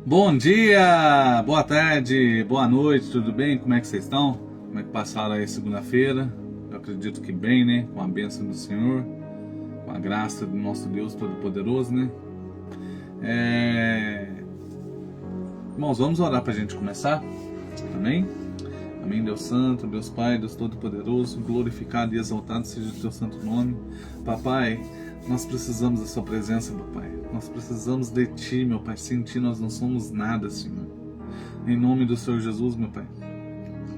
Bom dia, boa tarde, boa noite, tudo bem? Como é que vocês estão? Como é que passaram aí segunda-feira? Eu acredito que bem, né? Com a bênção do Senhor, com a graça do nosso Deus Todo-Poderoso, né? Irmãos, vamos orar pra gente começar? Amém? Amém, Deus Santo, Deus Pai, Deus Todo-Poderoso, glorificado e exaltado seja o teu santo nome. Papai, nós precisamos da sua presença, meu Pai. Nós precisamos de Ti, meu Pai. Sem Ti nós não somos nada, Senhor. Em nome do Senhor Jesus, meu Pai.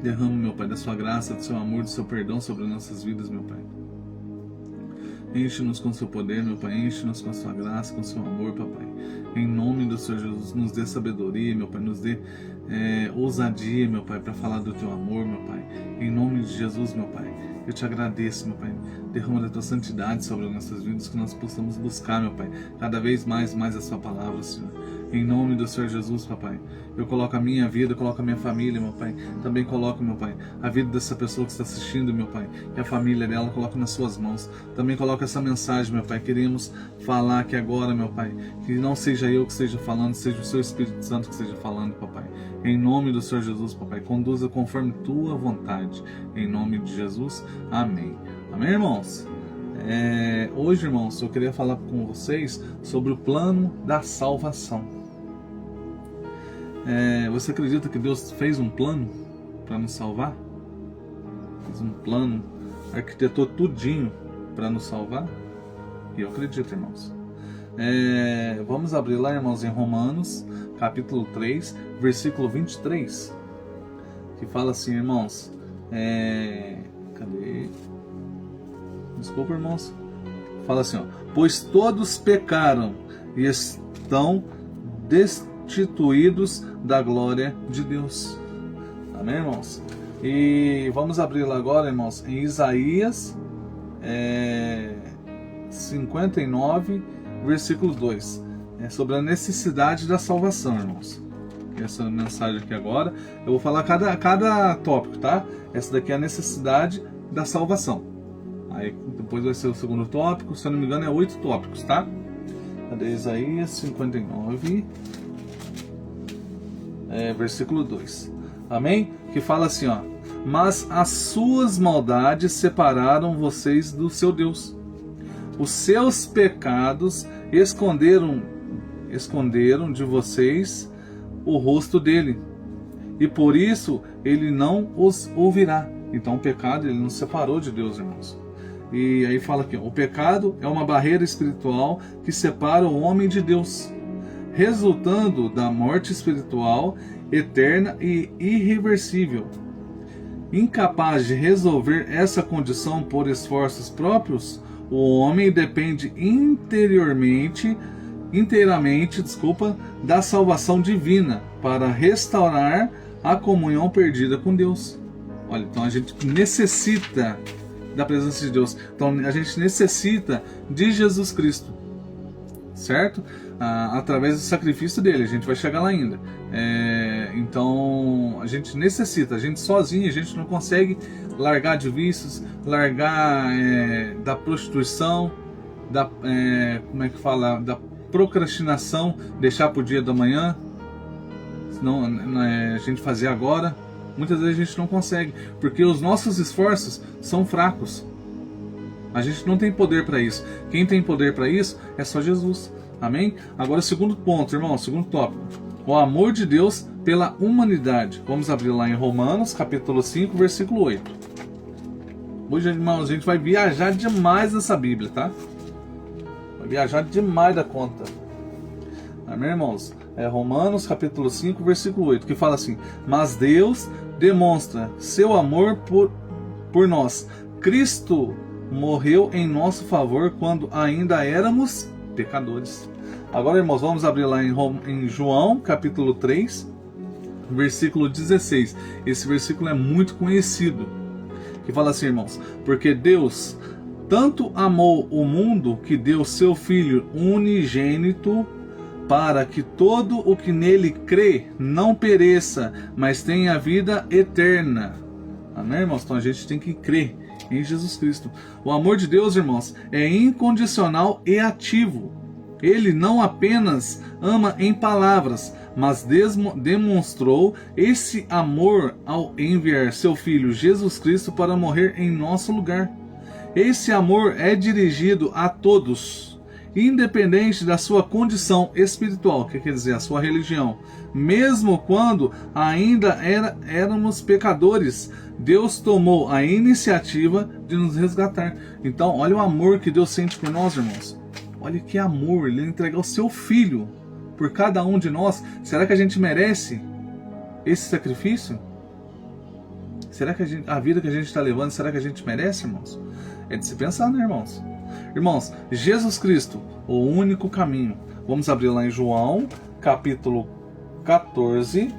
Derrama, meu Pai, da sua graça, do seu amor, do seu perdão sobre nossas vidas, meu Pai. Enche-nos com o seu poder, meu Pai. Enche-nos com a sua graça, com o seu amor, papai. Em nome do Senhor Jesus, nos dê sabedoria, meu Pai. Nos dê ousadia, meu Pai, para falar do teu amor, meu Pai. Em nome de Jesus, meu Pai. Eu te agradeço, meu Pai. Derrama da tua santidade sobre as nossas vidas, que nós possamos buscar, meu Pai, cada vez mais a sua palavra, Senhor. Em nome do Senhor Jesus, papai. Eu coloco a minha vida, eu coloco a minha família, meu Pai. Também coloco, meu Pai, a vida dessa pessoa que está assistindo, meu Pai. E a família dela, coloco nas suas mãos. Também coloco essa mensagem, meu Pai. Queremos falar aqui agora, meu Pai. Que não seja eu que esteja falando, seja o seu Espírito Santo que esteja falando, papai. Em nome do Senhor Jesus, papai. Conduza conforme tua vontade. Em nome de Jesus. Amém. Amém, irmãos? Hoje, irmãos, eu queria falar com vocês sobre o plano da salvação. Você acredita que Deus fez um plano para nos salvar? Fez um plano, arquitetou tudinho para nos salvar? E eu acredito, irmãos. Vamos abrir lá, irmãos, em Romanos, capítulo 3, versículo 23, que fala assim, irmãos, cadê? Desculpa, irmãos. Fala assim, ó: pois todos pecaram e estão destituídos da glória de Deus. Amém, irmãos? E vamos abrir lá agora, irmãos, em Isaías 59, versículo 2. Sobre a necessidade da salvação, irmãos. Essa mensagem aqui agora, eu vou falar cada tópico, tá? Essa daqui é a necessidade da salvação. Aí depois vai ser o segundo tópico, se eu não me engano é 8 tópicos, tá? Cadê Isaías 59, versículo 2. Amém? Que fala assim, ó: mas as suas maldades separaram vocês do seu Deus. Os seus pecados esconderam de vocês o rosto dele, e por isso ele não os ouvirá. Então o pecado, ele nos separou de Deus, irmãos. E aí fala aqui, ó: o pecado é uma barreira espiritual que separa o homem de Deus, resultando da morte espiritual eterna e irreversível. Incapaz de resolver essa condição por esforços próprios, o homem depende inteiramente, da salvação divina para restaurar a comunhão perdida com Deus. Olha, então a gente necessita da presença de Deus. Então a gente necessita de Jesus Cristo, certo? Através do sacrifício dele, a gente vai chegar lá ainda. Então a gente necessita, a gente sozinho, a gente não consegue largar de vícios, largar da prostituição, da procrastinação, deixar para o dia da manhã, senão a gente fazer agora. Muitas vezes a gente não consegue, porque os nossos esforços são fracos. A gente não tem poder para isso. Quem tem poder para isso é só Jesus. Amém? Agora o segundo ponto, irmão, segundo tópico: o amor de Deus pela humanidade. Vamos abrir lá em Romanos, capítulo 5, versículo 8. Hoje, irmãos, a gente vai viajar demais nessa Bíblia, tá? Vai viajar demais da conta. Amém, irmãos? Romanos, capítulo 5, versículo 8, que fala assim: mas Deus demonstra seu amor por nós. Cristo morreu em nosso favor quando ainda éramos pecadores. Agora, irmãos, vamos abrir lá em João, capítulo 3, versículo 16. Esse versículo é muito conhecido, que fala assim, irmãos: porque Deus tanto amou o mundo que deu seu Filho unigênito, para que todo o que nele crê não pereça, mas tenha vida eterna. Amém, irmãos? Então a gente tem que crer em Jesus Cristo. O amor de Deus, irmãos, é incondicional e ativo. Ele não apenas ama em palavras, mas demonstrou esse amor ao enviar seu Filho Jesus Cristo para morrer em nosso lugar. Esse amor é dirigido a todos, independente da sua condição espiritual, que quer dizer, a sua religião. Mesmo quando ainda éramos pecadores, Deus tomou a iniciativa de nos resgatar. Então, olha o amor que Deus sente por nós, irmãos. Olha que amor, Ele entregou o seu Filho por cada um de nós. Será que a gente merece esse sacrifício? Será que a vida que a gente está levando, será que a gente merece, irmãos? É de se pensar, né, irmãos? Irmãos, Jesus Cristo, o único caminho. Vamos abrir lá em João, capítulo 14,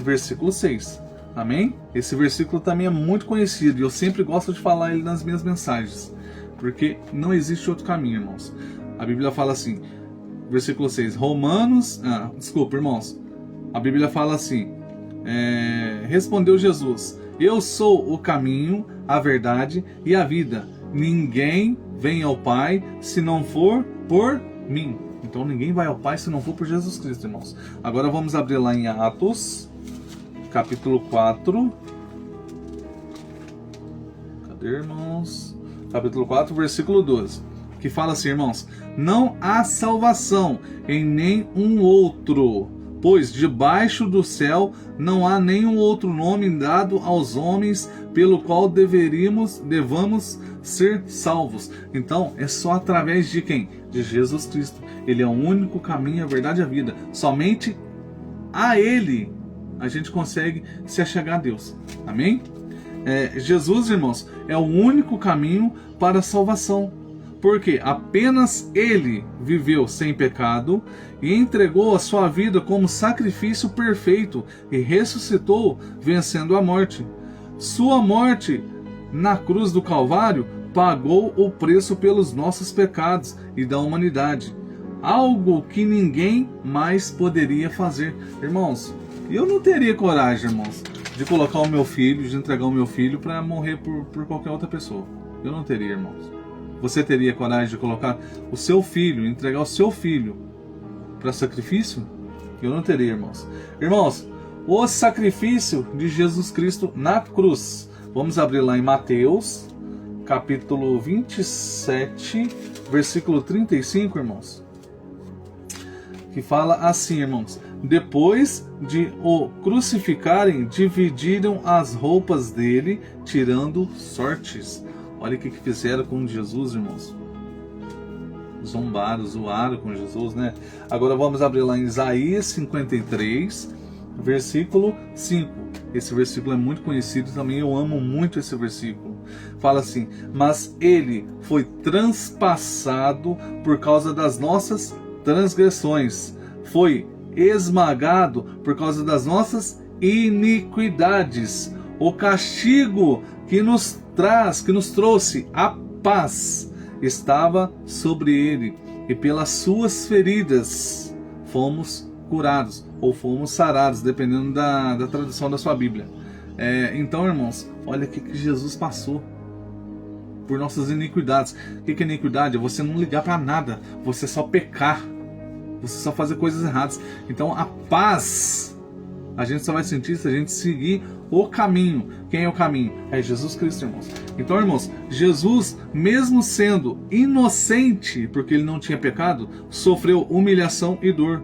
versículo 6. Amém? Esse versículo também é muito conhecido e eu sempre gosto de falar ele nas minhas mensagens, porque não existe outro caminho, irmãos. A Bíblia fala assim, versículo 6, irmãos. A Bíblia fala assim, respondeu Jesus: eu sou o caminho, a verdade e a vida. Ninguém vem ao Pai se não for por mim. Então ninguém vai ao Pai se não for por Jesus Cristo, irmãos. Agora vamos abrir lá em Atos, capítulo 4. Cadê, irmãos? Capítulo 4, versículo 12. Que fala assim, irmãos: não há salvação em nenhum outro, pois debaixo do céu não há nenhum outro nome dado aos homens pelo qual devamos ser salvos. Então é só através de quem? De Jesus Cristo. Ele é o único caminho, a verdade e a vida. Somente a Ele a gente consegue se achegar a Deus. Amém? Jesus, irmãos, é o único caminho para a salvação. Porque apenas Ele viveu sem pecado e entregou a sua vida como sacrifício perfeito e ressuscitou, vencendo a morte. Sua morte na cruz do Calvário pagou o preço pelos nossos pecados e da humanidade. Algo que ninguém mais poderia fazer. Irmãos, eu não teria coragem, irmãos, de colocar o meu filho, de entregar o meu filho para morrer por qualquer outra pessoa. Eu não teria, irmãos. Você teria coragem de colocar o seu filho, entregar o seu filho para sacrifício? Eu não teria, irmãos. Irmãos, o sacrifício de Jesus Cristo na cruz. Vamos abrir lá em Mateus, capítulo 27, versículo 35, irmãos. Que fala assim, irmãos: depois de o crucificarem, dividiram as roupas dele, tirando sortes. Olha o que fizeram com Jesus, irmãos. Zombaram, zoaram com Jesus, né? Agora vamos abrir lá em Isaías 53, versículo 5. Esse versículo é muito conhecido também, eu amo muito esse versículo. Fala assim: mas ele foi transpassado por causa das nossas transgressões, foi esmagado por causa das nossas iniquidades. O castigo que nos trouxe a paz estava sobre ele, e pelas suas feridas fomos curados, ou fomos sarados, dependendo da tradução da sua Bíblia. Então, irmãos, olha o que Jesus passou por nossas iniquidades. O que é iniquidade? É você não ligar para nada, você só pecar, você só fazer coisas erradas. Então a paz a gente só vai sentir se a gente seguir o caminho. Quem é o caminho? É Jesus Cristo, irmãos. Então, irmãos, Jesus, mesmo sendo inocente, porque ele não tinha pecado, sofreu humilhação e dor.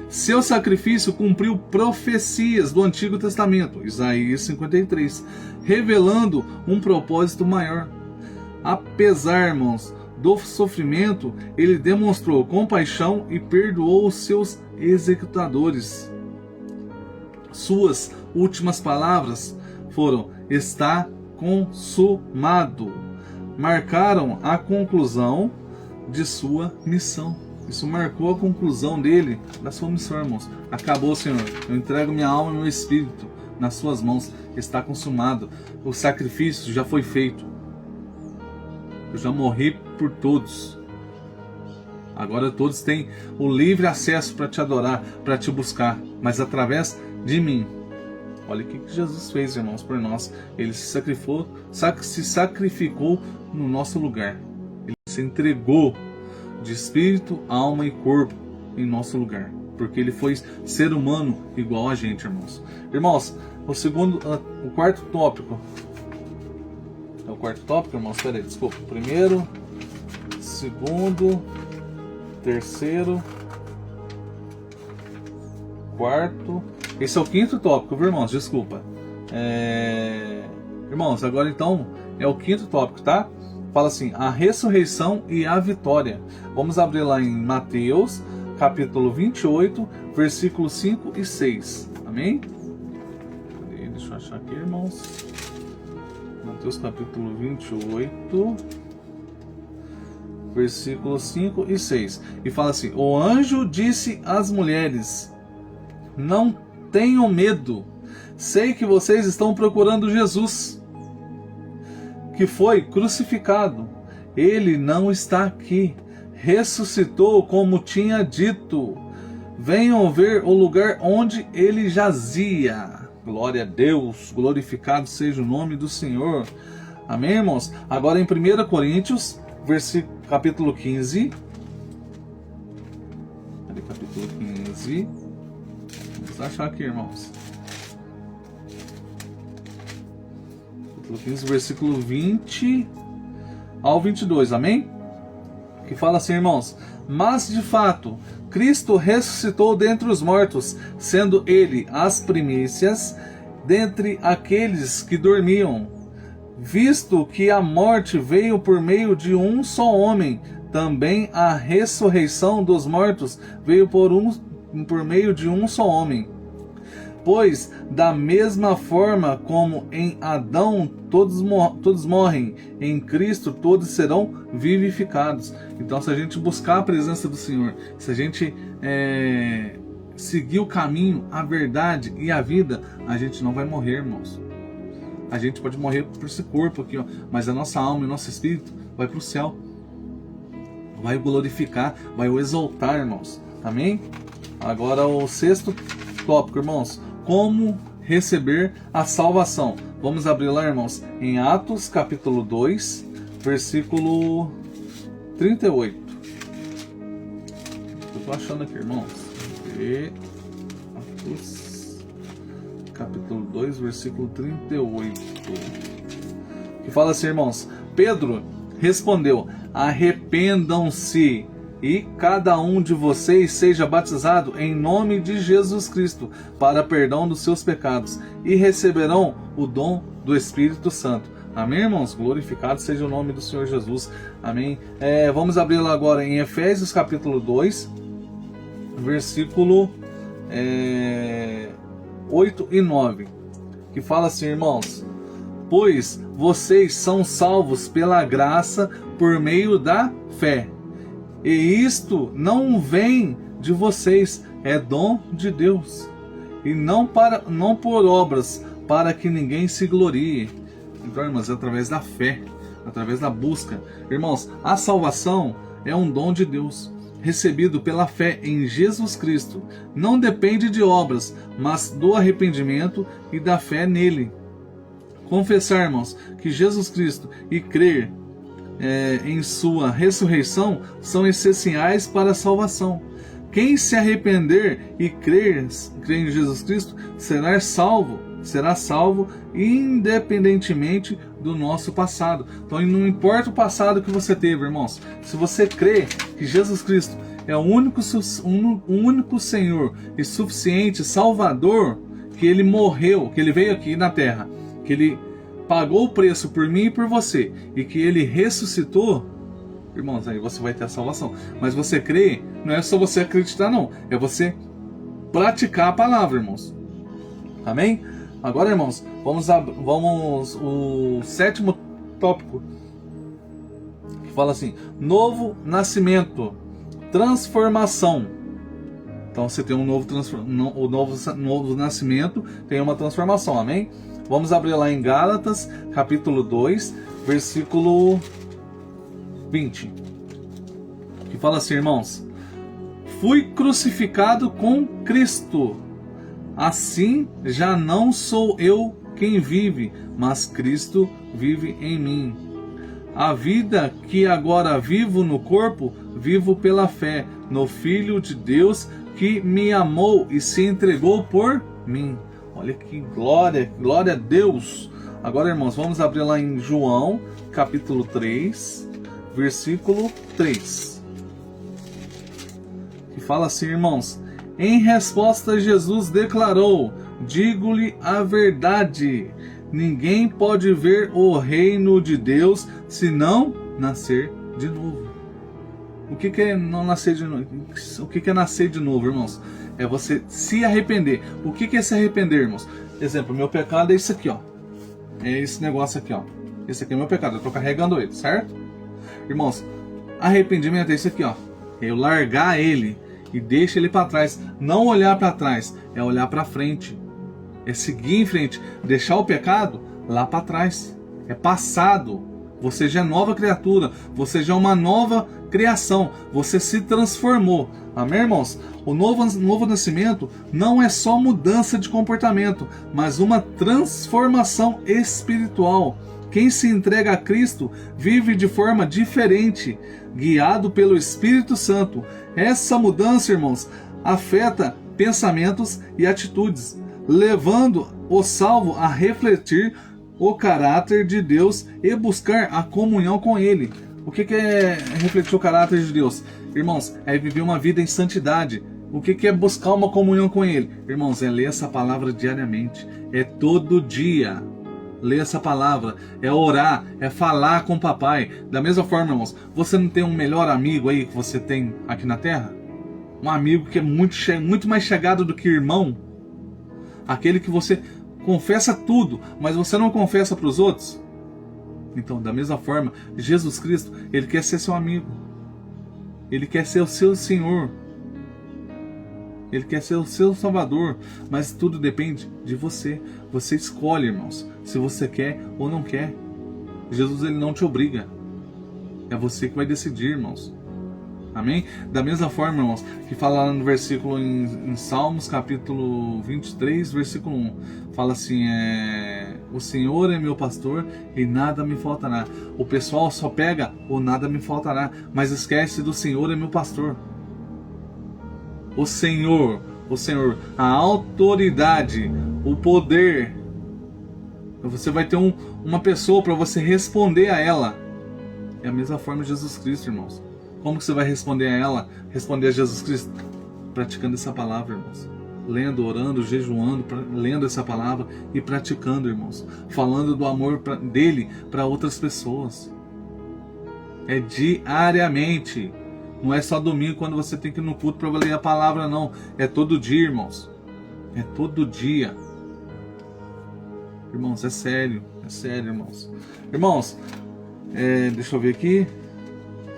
Seu sacrifício cumpriu profecias do Antigo Testamento, Isaías 53, revelando um propósito maior. Apesar, irmãos, do sofrimento, ele demonstrou compaixão e perdoou os seus executadores. Suas últimas palavras foram: está consumado. Marcaram a conclusão de sua missão. Isso marcou a conclusão dele, da sua missão, irmãos. Acabou, Senhor. Eu entrego minha alma e meu espírito nas suas mãos. Está consumado. O sacrifício já foi feito. Eu já morri por todos. Agora todos têm o livre acesso para te adorar, para te buscar, mas através de mim. Olha o que Jesus fez, irmãos, por nós. Ele se sacrificou no nosso lugar. Ele se entregou de espírito, alma e corpo em nosso lugar. porque ele foi ser humano igual a gente, irmãos. Irmãos, o quarto tópico. É o quarto tópico, irmãos? Espera aí, desculpa. Primeiro, segundo, terceiro, quarto. Esse é o quinto tópico, viu, irmãos? Desculpa. Irmãos, agora então é o quinto tópico, tá? Fala assim, a ressurreição e a vitória. Vamos abrir lá em Mateus, capítulo 28, versículos 5 e 6. Amém? Deixa eu achar aqui, irmãos. Mateus, capítulo 28, versículos 5 e 6. E fala assim, o anjo disse às mulheres, não tenham medo, sei que vocês estão procurando Jesus, que foi crucificado. Ele não está aqui, ressuscitou como tinha dito. Venham ver o lugar onde ele jazia. Glória a Deus, glorificado seja o nome do Senhor. Amém, irmãos? Agora em 1 Coríntios, capítulo 15. Capítulo 15. Vamos achar aqui, irmãos. 15, versículo 20 ao 22, amém? Que fala assim, irmãos, mas de fato, Cristo ressuscitou dentre os mortos, sendo ele as primícias dentre aqueles que dormiam. Visto que a morte veio por meio de um só homem, também a ressurreição dos mortos veio por meio de um só homem. Pois, da mesma forma como em Adão todos morrem, em Cristo todos serão vivificados. Então, se a gente buscar a presença do Senhor, se a gente seguir o caminho, a verdade e a vida, a gente não vai morrer, irmãos. A gente pode morrer por esse corpo aqui, ó, mas a nossa alma e o nosso espírito vai para o céu. Vai glorificar, vai o exaltar, irmãos. Amém? Agora o sexto tópico, irmãos. Como receber a salvação. Vamos abrir lá, irmãos, em Atos, capítulo 2, versículo 38. Eu estou achando aqui, irmãos. Atos, capítulo 2, versículo 38. Que fala assim, irmãos. Pedro respondeu, arrependam-se e cada um de vocês seja batizado em nome de Jesus Cristo para perdão dos seus pecados e receberão o dom do Espírito Santo. Amém, irmãos? Glorificado seja o nome do Senhor Jesus. Amém. Vamos abrir lá agora em Efésios capítulo 2, versículo 8 e 9, que fala assim, irmãos, pois vocês são salvos pela graça por meio da fé. E isto não vem de vocês, é dom de Deus, e não por obras, para que ninguém se glorie. Então, irmãos, é através da fé, através da busca. Irmãos, a salvação é um dom de Deus, recebido pela fé em Jesus Cristo. Não depende de obras, mas do arrependimento e da fé nele. Confessar, irmãos, que Jesus Cristo e crer em sua ressurreição são essenciais para a salvação. Quem se arrepender e crer em Jesus Cristo será salvo independentemente do nosso passado. Então não importa o passado que você teve, irmãos, se você crê que Jesus Cristo é o único Senhor e suficiente Salvador, que Ele morreu, que Ele veio aqui na terra, que Ele pagou o preço por mim e por você, e que Ele ressuscitou, irmãos, aí você vai ter a salvação. Mas você crê, não é só você acreditar, não, é você praticar a palavra, irmãos. Amém? Agora, irmãos, vamos o sétimo tópico, que fala assim, novo nascimento, transformação. Então você tem um novo nascimento, tem uma transformação, amém? Vamos abrir lá em Gálatas, capítulo 2, versículo 20. Que fala assim, irmãos, fui crucificado com Cristo. Assim já não sou eu quem vive, mas Cristo vive em mim. A vida que agora vivo no corpo, vivo pela fé no Filho de Deus que me amou e se entregou por mim. Olha que glória, glória a Deus. Agora, irmãos, vamos abrir lá em João, capítulo 3, versículo 3. Que fala assim, irmãos: em resposta, Jesus declarou: digo-lhe a verdade, ninguém pode ver o reino de Deus se não nascer de novo. O que é não nascer de novo? O que é nascer de novo, irmãos? É você se arrepender. O que é se arrepender, irmãos? Exemplo, meu pecado é isso aqui, ó. É esse negócio aqui, ó. Esse aqui é meu pecado, eu estou carregando ele, certo? Irmãos, arrependimento é isso aqui, ó. É eu largar ele e deixar ele para trás. Não olhar para trás, é olhar para frente. É seguir em frente. Deixar o pecado lá para trás. É passado. Você já é nova criatura. Você já é uma nova criação. Você se transformou. Amém, irmãos? O novo nascimento não é só mudança de comportamento, mas uma transformação espiritual. Quem se entrega a Cristo vive de forma diferente, guiado pelo Espírito Santo. Essa mudança, irmãos, afeta pensamentos e atitudes, levando o salvo a refletir o caráter de Deus e buscar a comunhão com Ele. O que é refletir o caráter de Deus? Irmãos, é viver uma vida em santidade. O que é buscar uma comunhão com Ele? Irmãos, é ler essa palavra diariamente. É todo dia ler essa palavra. É orar, é falar com o papai. Da mesma forma, irmãos, você não tem um melhor amigo aí que você tem aqui na terra? Um amigo que é muito mais chegado do que irmão? Aquele que você confessa tudo, mas você não confessa para os outros? Então, da mesma forma, Jesus Cristo, Ele quer ser seu amigo. Ele quer ser o seu Senhor. Ele quer ser o seu Salvador. Mas tudo depende de você. Você escolhe, irmãos, se você quer ou não quer. Jesus, Ele não te obriga. É você que vai decidir, irmãos. Amém? Da mesma forma, irmãos, que fala lá no versículo em Salmos, capítulo 23, versículo 1. Fala assim, o Senhor é meu pastor e nada me faltará. O pessoal só pega o nada me faltará, mas esquece do Senhor é meu pastor. O Senhor, a autoridade, o poder. Você vai ter uma pessoa para você responder a ela. É a mesma forma de Jesus Cristo, irmãos. Como que você vai responder a ela? Responder a Jesus Cristo? Praticando essa palavra, irmãos. Lendo, orando, jejuando, lendo essa palavra e praticando, irmãos. Falando do amor dele para outras pessoas. É diariamente. Não é só domingo quando você tem que ir no culto para ler a palavra, não. É todo dia, irmãos. É todo dia. Irmãos, é sério, irmãos. Irmãos, deixa eu ver aqui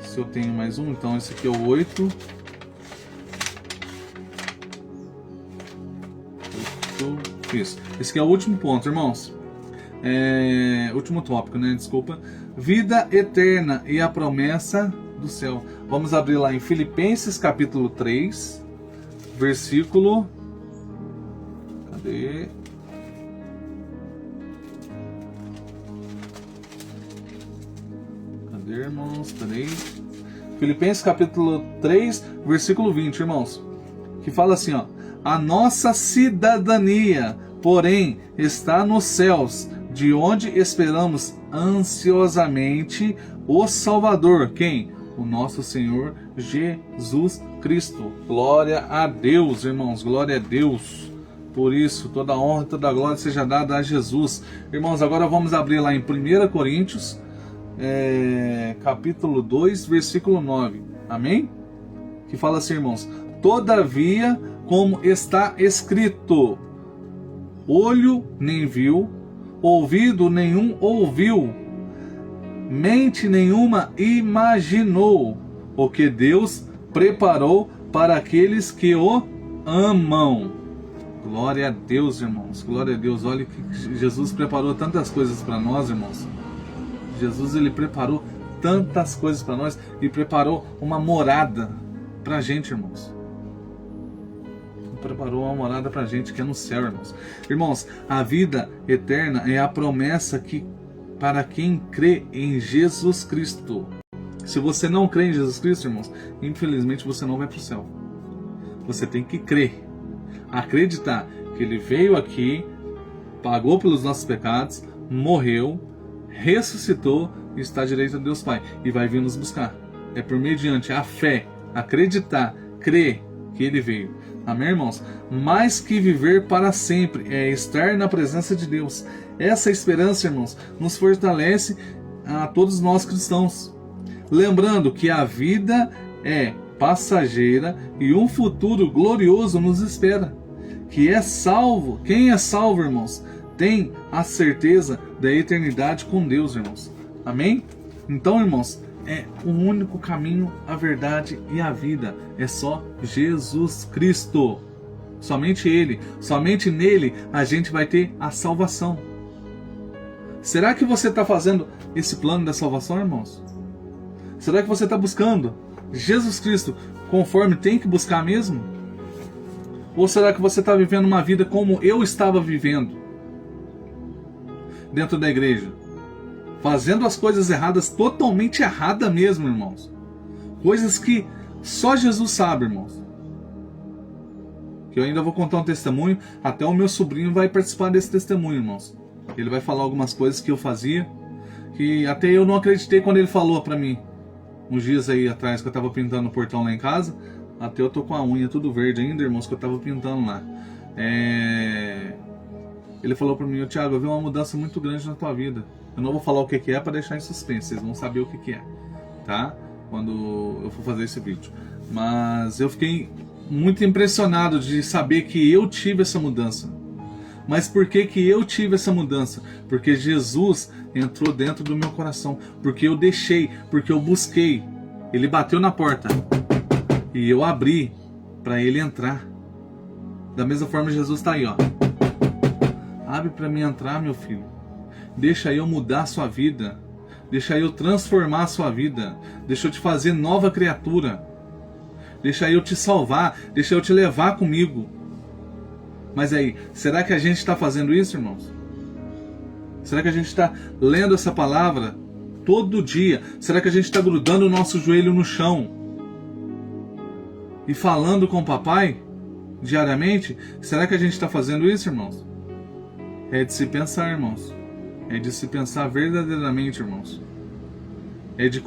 se eu tenho mais um. Então esse aqui é o 8. Isso. Esse aqui é o último ponto, irmãos. Último tópico, né? Desculpa. Vida eterna e a promessa do céu. Vamos abrir lá em Filipenses capítulo 3, versículo... Cadê? Irmãos, peraí. Filipenses capítulo 3, versículo 20, irmãos. Que fala assim, ó: a nossa cidadania, porém, está nos céus, de onde esperamos ansiosamente o Salvador. Quem? O nosso Senhor Jesus Cristo. Glória a Deus, irmãos, glória a Deus. Por isso, toda a honra, toda a glória seja dada a Jesus. Irmãos, agora vamos abrir lá em 1 Coríntios, capítulo 2, versículo 9. Amém? Que fala assim, irmãos: todavia, como está escrito, olho nem viu, ouvido nenhum ouviu, mente nenhuma imaginou o que Deus preparou para aqueles que o amam. Glória a Deus, irmãos, glória a Deus. Olha que Jesus preparou tantas coisas para nós, irmãos. Jesus, ele preparou tantas coisas para nós e preparou uma morada para a gente, irmãos. Preparou uma morada para a gente que é no céu, irmãos. Irmãos, a vida eterna é a promessa que para quem crê em Jesus Cristo. Se você não crê em Jesus Cristo, irmãos, infelizmente você não vai para o céu. Você tem que crer. Acreditar que Ele veio aqui, pagou pelos nossos pecados, morreu, ressuscitou e está à direita de Deus Pai. E vai vir nos buscar. É por mediante a fé, acreditar, crer que Ele veio. Amém, irmãos? Mais que viver para sempre é estar na presença de Deus. Essa esperança, irmãos, nos fortalece a todos nós cristãos. Lembrando que a vida é passageira e um futuro glorioso nos espera. Que é salvo, quem é salvo, irmãos, tem a certeza da eternidade com Deus, irmãos. Amém? Então, irmãos, é o único caminho, a verdade e a vida. É só Jesus Cristo. Somente Ele, somente nele a gente vai ter a salvação. Será que você está fazendo esse plano da salvação, irmãos? Será que você está buscando Jesus Cristo conforme tem que buscar mesmo? Ou será que você está vivendo uma vida como eu estava vivendo dentro da igreja? Fazendo as coisas erradas, totalmente errada mesmo, irmãos. Coisas que só Jesus sabe, irmãos. Que eu ainda vou contar um testemunho, até o meu sobrinho vai participar desse testemunho, irmãos. Ele vai falar algumas coisas que eu fazia, que até eu não acreditei quando ele falou pra mim. Uns dias aí atrás que eu tava pintando o portão lá em casa, até eu tô com a unha tudo verde ainda, irmãos, que eu tava pintando lá. Ele falou pra mim: Thiago, eu vi uma mudança muito grande na tua vida. Eu não vou falar o que é para deixar em suspense, vocês vão saber o que é, tá? Quando eu for fazer esse vídeo. Mas eu fiquei muito impressionado de saber que eu tive essa mudança. Mas por que eu tive essa mudança? Porque Jesus entrou dentro do meu coração. Porque eu deixei, porque eu busquei. Ele bateu na porta e eu abri para ele entrar. Da mesma forma, Jesus está aí, ó. Abre para mim entrar, meu filho. Deixa eu mudar a sua vida. Deixa eu transformar a sua vida. Deixa eu te fazer nova criatura. Deixa eu te salvar. Deixa eu te levar comigo. Mas aí, será que a gente está fazendo isso, irmãos? Será que a gente está lendo essa palavra todo dia? Será que a gente está grudando o nosso joelho no chão e falando com o papai diariamente? Será que a gente está fazendo isso, irmãos? É de se pensar, irmãos. É de se pensar verdadeiramente, irmãos. É de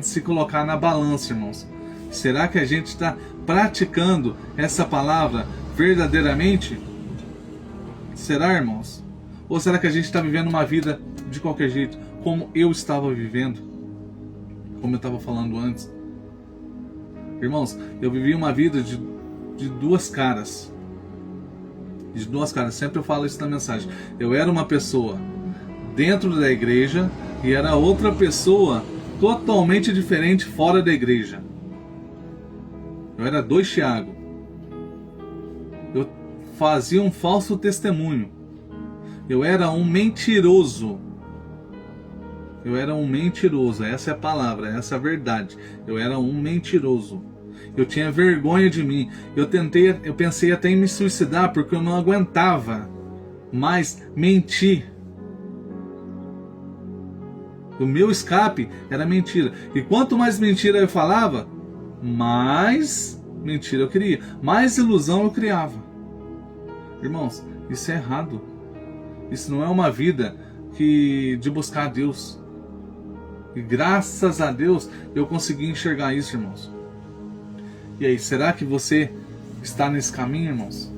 se colocar na balança, irmãos. Será que a gente está praticando essa palavra verdadeiramente? Será, irmãos? Ou será que a gente está vivendo uma vida de qualquer jeito, como eu estava vivendo, como eu estava falando antes? Irmãos, eu vivi uma vida de duas caras. De duas caras, sempre eu falo isso na mensagem. Eu era uma pessoa dentro da igreja e era outra pessoa totalmente diferente fora da igreja. Eu era dois Thiago. Eu fazia um falso testemunho. Eu era um mentiroso. Eu era um mentiroso, essa é a palavra, essa é a verdade. Eu era um mentiroso. Eu tinha vergonha de mim. Eu pensei até em me suicidar porque eu não aguentava mais mentir. O meu escape era mentira. E quanto mais mentira eu falava, mais mentira eu queria, mais ilusão eu criava. Irmãos, isso é errado. Isso não é uma vida de buscar a Deus. E graças a Deus eu consegui enxergar isso, irmãos. E aí, será que você está nesse caminho, irmãos?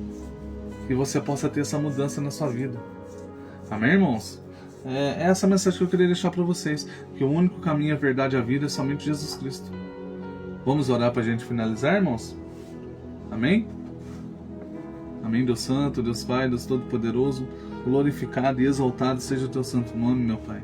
Que você possa ter essa mudança na sua vida. Amém, irmãos? É essa a mensagem que eu queria deixar para vocês. Que o único caminho, a verdade e a vida é somente Jesus Cristo. Vamos orar para a gente finalizar, irmãos? Amém? Amém, Deus Santo, Deus Pai, Deus Todo-Poderoso. Glorificado e exaltado seja o teu santo nome, meu Pai.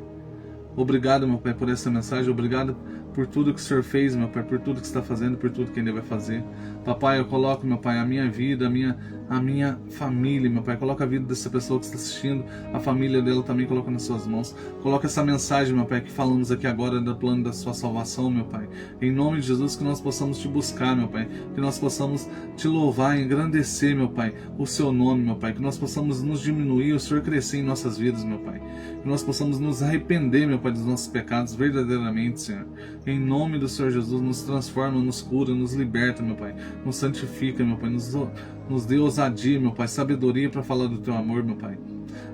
Obrigado, meu Pai, por essa mensagem. Obrigado por tudo que o Senhor fez, meu Pai, por tudo que está fazendo, por tudo que ainda vai fazer. Papai, eu coloco, meu Pai, a minha vida, a minha família, meu Pai. Coloca a vida dessa pessoa que está assistindo, a família dela também coloca nas suas mãos. Coloca essa mensagem, meu Pai, que falamos aqui agora do plano da sua salvação, meu Pai. Em nome de Jesus, que nós possamos te buscar, meu Pai. Que nós possamos te louvar, engrandecer, meu Pai, o seu nome, meu Pai. Que nós possamos nos diminuir, o Senhor crescer em nossas vidas, meu Pai. Que nós possamos nos arrepender, meu Pai, dos nossos pecados verdadeiramente, Senhor. Em nome do Senhor Jesus, nos transforma, nos cura, nos liberta, meu Pai. Nos santifica, meu Pai. Nos dê ousadia, meu Pai. Sabedoria para falar do Teu amor, meu Pai.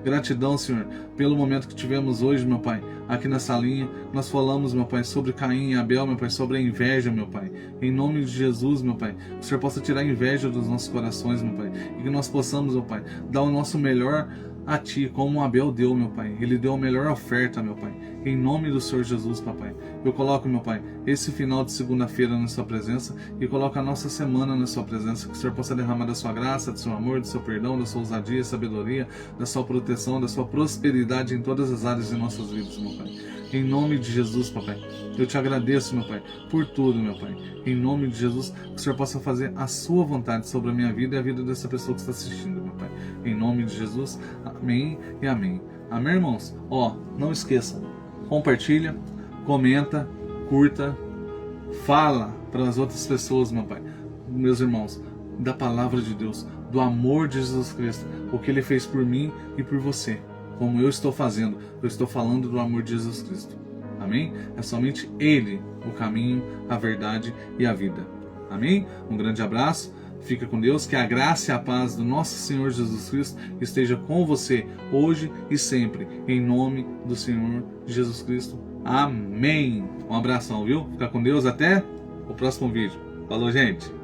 Gratidão, Senhor, pelo momento que tivemos hoje, meu Pai, aqui nessa linha. Nós falamos, meu Pai, sobre Caim e Abel, meu Pai, sobre a inveja, meu Pai. Em nome de Jesus, meu Pai, que o Senhor possa tirar a inveja dos nossos corações, meu Pai. E que nós possamos, meu Pai, dar o nosso melhor a Ti, como Abel deu, meu Pai. Ele deu a melhor oferta, meu Pai. Em nome do Senhor Jesus, papai. Eu coloco, meu Pai, esse final de segunda-feira na Sua presença e coloco a nossa semana na Sua presença. Que o Senhor possa derramar da Sua graça, do Seu amor, do Seu perdão, da Sua ousadia, sabedoria, da Sua proteção, da Sua prosperidade em todas as áreas de nossas vidas, meu Pai. Em nome de Jesus, papai. Eu Te agradeço, meu Pai, por tudo, meu Pai. Em nome de Jesus, que o Senhor possa fazer a Sua vontade sobre a minha vida e a vida dessa pessoa que está assistindo, meu Pai. Em nome de Jesus, amém e amém. Amém, irmãos? Não esqueçam, compartilha, comenta, curta, fala para as outras pessoas, meu Pai, meus irmãos, da palavra de Deus, do amor de Jesus Cristo, o que Ele fez por mim e por você. Como eu estou fazendo, eu estou falando do amor de Jesus Cristo. Amém? É somente Ele o caminho, a verdade e a vida. Amém? Um grande abraço. Fica com Deus, que a graça e a paz do nosso Senhor Jesus Cristo esteja com você hoje e sempre, em nome do Senhor Jesus Cristo. Amém. Um abração, viu? Fica com Deus, até o próximo vídeo. Falou, gente!